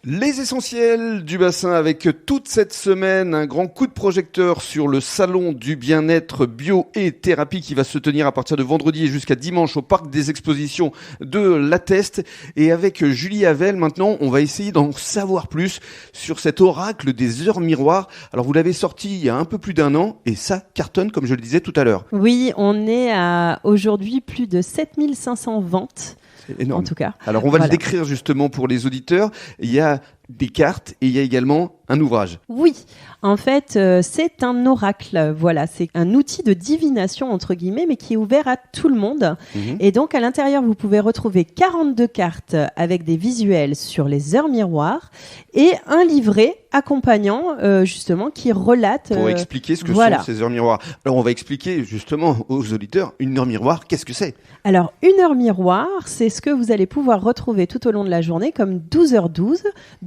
Les essentiels du bassin avec toute cette semaine un grand coup de projecteur sur le salon du bien-être bio et thérapie qui va se tenir à partir de vendredi et jusqu'à dimanche au parc des expositions de La Teste. Et avec Julie Havel maintenant, on va essayer d'en savoir plus sur cet oracle des heures miroirs. Alors vous l'avez sorti il y a un peu plus d'un an et ça cartonne comme je le disais tout à l'heure. Oui, on est à aujourd'hui plus de 7500 ventes. C'est énorme. En tout cas. Alors on va le décrire justement pour les auditeurs. Il y a des cartes et il y a également un ouvrage. Oui, en fait, c'est un oracle. Voilà, c'est un outil de divination entre guillemets, mais qui est ouvert à tout le monde. Et donc à l'intérieur, vous pouvez retrouver 42 cartes avec des visuels sur les heures miroirs et un livret accompagnant justement qui relate. Pour expliquer ce que sont ces heures miroirs. Alors on va expliquer justement aux auditeurs une heure miroir. Qu'est-ce que c'est ? Alors une heure miroir, c'est ce que vous allez pouvoir retrouver tout au long de la journée comme 12h12.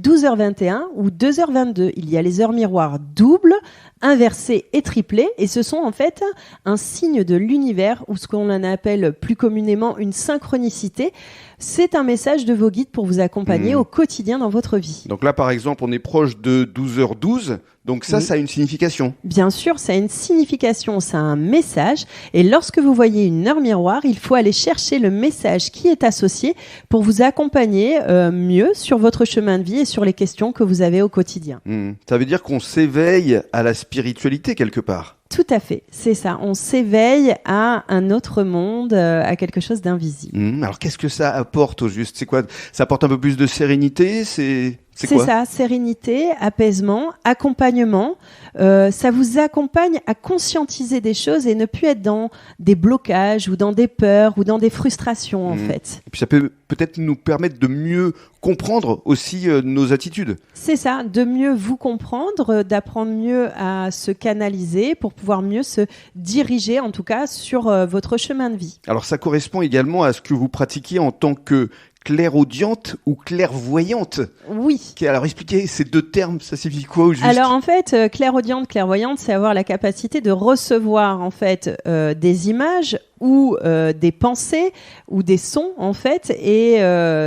12h21 ou 2h22. Il y a les heures miroirs doubles, inversées et triplées et ce sont en fait un signe de l'univers ou ce qu'on en appelle plus communément une synchronicité. C'est un message de vos guides pour vous accompagner au quotidien dans votre vie. Donc là par exemple on est proche de 12h12, donc ça a une signification. Bien sûr, ça a une signification, ça a un message et lorsque vous voyez une heure miroir, il faut aller chercher le message qui est associé pour vous accompagner mieux sur votre chemin de vie et sur les questions que vous avez au quotidien. Ça veut dire qu'on s'éveille à la spiritualité quelque part. Tout à fait, c'est ça. On s'éveille à un autre monde, à quelque chose d'invisible. Alors qu'est-ce que ça apporte au juste ? C'est quoi ? Ça apporte un peu plus de sérénité ? C'est quoi ? Ça, sérénité, apaisement, accompagnement. Ça vous accompagne à conscientiser des choses et ne plus être dans des blocages ou dans des peurs ou dans des frustrations en fait. Et puis ça peut peut-être nous permettre de mieux comprendre aussi nos attitudes. C'est ça, de mieux vous comprendre, d'apprendre mieux à se canaliser pour pouvoir mieux se diriger en tout cas sur votre chemin de vie. Alors ça correspond également à ce que vous pratiquez en tant que clairaudiente ou clairvoyante. Oui. Alors expliquez ces deux termes, ça signifie quoi au juste ? Alors en fait, clairaudiente, clairvoyante, c'est avoir la capacité de recevoir en fait des images ou des pensées ou des sons en fait, et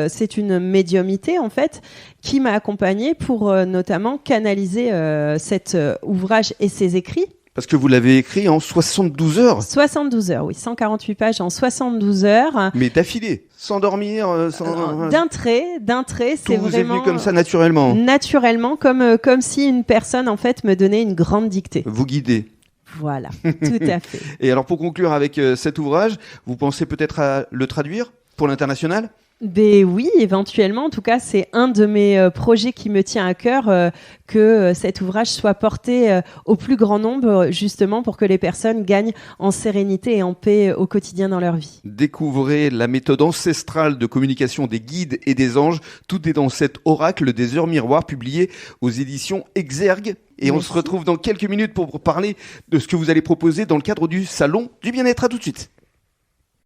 c'est une médiumnité en fait qui m'a accompagnée pour notamment canaliser cet ouvrage et ses écrits. Parce que vous l'avez écrit en 72 heures. 72 heures, oui. 148 pages en 72 heures. Mais d'affilée, sans dormir, sans... D'un trait, c'est vraiment... Tout vous est venu comme ça, naturellement. Naturellement, comme si une personne, en fait, me donnait une grande dictée. Vous guidez. Voilà, tout à fait. Et alors, pour conclure avec cet ouvrage, vous pensez peut-être à le traduire pour l'international ? Ben oui, éventuellement. En tout cas, c'est un de mes projets qui me tient à cœur que cet ouvrage soit porté au plus grand nombre, justement pour que les personnes gagnent en sérénité et en paix au quotidien dans leur vie. Découvrez la méthode ancestrale de communication des guides et des anges. Tout est dans cet oracle des heures miroirs publié aux éditions Exergue. Et on se retrouve dans quelques minutes pour parler de ce que vous allez proposer dans le cadre du Salon du Bien-être. À tout de suite.